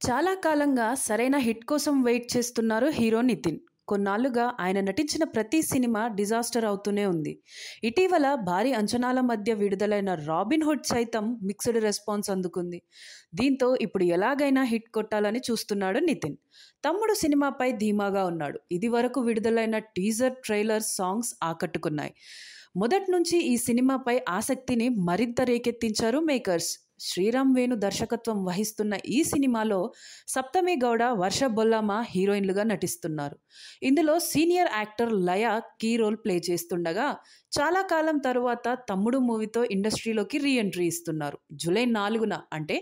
చాలా కాలంగా సరైన హిట్ కోసం వెయిట్ చేస్తున్నారు హీరో నితిన్. కొన్నాళ్లుగా ఆయన నటించిన ప్రతి సినిమా డిజాస్టర్ అవుతూనే ఉంది. ఇటీవల భారీ అంచనాల మధ్య విడుదలైన రాబిన్ హుడ్ సైతం మిక్స్డ్ రెస్పాన్స్ అందుకుంది. దీంతో ఇప్పుడు ఎలాగైనా హిట్ కొట్టాలని చూస్తున్నాడు నితిన్. తమ్ముడు సినిమాపై ధీమాగా ఉన్నాడు. ఇది వరకు విడుదలైన టీజర్, ట్రైలర్, సాంగ్స్ ఆకట్టుకున్నాయి. మొదటి నుంచి ఈ సినిమాపై ఆసక్తిని మరింత రేకెత్తించారు మేకర్స్. శ్రీరామ్ వేణు దర్శకత్వం వహిస్తున్న ఈ సినిమాలో సప్తమి గౌడ, వర్ష బొల్లామ హీరోయిన్లుగా నటిస్తున్నారు. ఇందులో సీనియర్ యాక్టర్ లయ కీ రోల్ ప్లే చేస్తుండగా, చాలా కాలం తరువాత తమ్ముడు మూవీతో ఇండస్ట్రీలోకి రీ ఎంట్రీ ఇస్తున్నారు. జూలై 4న అంటే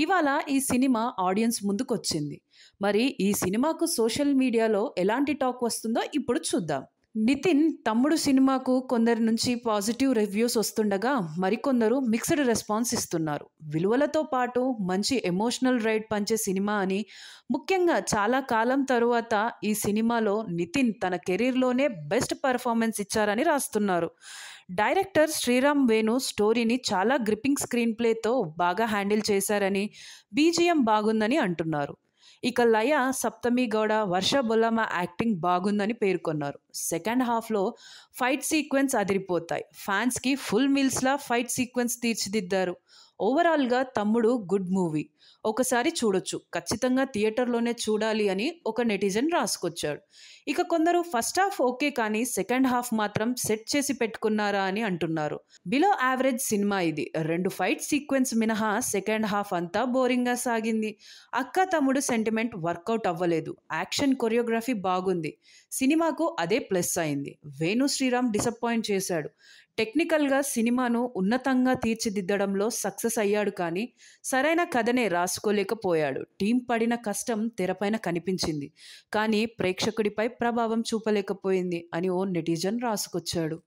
ఇవాళ ఈ సినిమా ఆడియన్స్ ముందుకొచ్చింది. మరి ఈ సినిమాకు సోషల్ మీడియాలో ఎలాంటి టాక్ వస్తుందో ఇప్పుడు చూద్దాం. నితిన్ తమ్ముడు సినిమాకు కొందరి నుంచి పాజిటివ్ రివ్యూస్ వస్తుండగా, మరికొందరు మిక్స్డ్ రెస్పాన్స్ ఇస్తున్నారు. విలువలతో పాటు మంచి ఎమోషనల్ రైడ్ పంచే సినిమా అని, ముఖ్యంగా చాలా కాలం తరువాత ఈ సినిమాలో నితిన్ తన కెరీర్లోనే బెస్ట్ పర్ఫార్మెన్స్ ఇచ్చారని రాస్తున్నారు. డైరెక్టర్ శ్రీరామ్ వేణు స్టోరీని చాలా గ్రిప్పింగ్ స్క్రీన్ ప్లేతో బాగా హ్యాండిల్ చేశారని, బీజిఎం బాగుందని అంటున్నారు. ఇక లయ, సప్తమి గౌడ, వర్ష బొల్లమ్మ యాక్టింగ్ బాగుందని పేర్కొన్నారు. సెకండ్ హాఫ్లో ఫైట్ సీక్వెన్స్ అదిరిపోతాయి. ఫ్యాన్స్కి ఫుల్ మీల్స్లా ఫైట్ సీక్వెన్స్ తీర్చిదిద్దారు. ఓవరాల్గా తమ్ముడు గుడ్ మూవీ, ఒకసారి చూడొచ్చు, ఖచ్చితంగా థియేటర్లోనే చూడాలి అని ఒక నెటిజన్ రాసుకొచ్చాడు. ఇక కొందరు ఫస్ట్ హాఫ్ ఓకే కానీ సెకండ్ హాఫ్ మాత్రం సెట్ చేసి పెట్టుకున్నారా అని అంటున్నారు. బిలో యావరేజ్ సినిమా ఇది. 2 ఫైట్ సీక్వెన్స్ మినహా సెకండ్ హాఫ్ అంతా బోరింగ్గా సాగింది. అక్క తమ్ముడు సెంటిమెంట్ వర్కౌట్ అవ్వలేదు. యాక్షన్, కొరియోగ్రఫీ బాగుంది. సినిమాకు అదే ప్లస్ అయింది. వేణు శ్రీరామ్ డిసప్పాయింట్ చేశాడు. టెక్నికల్గా సినిమాను ఉన్నతంగా తీర్చిదిద్దడంలో సక్సెస్ అయ్యాడు కానీ సరైన కథనే రాసుకోలేకపోయాడు. టీం పడిన కష్టం తెరపైన కనిపించింది కానీ ప్రేక్షకుడిపై ప్రభావం చూపలేకపోయింది అని ఓ నెటిజన్ రాసుకొచ్చాడు.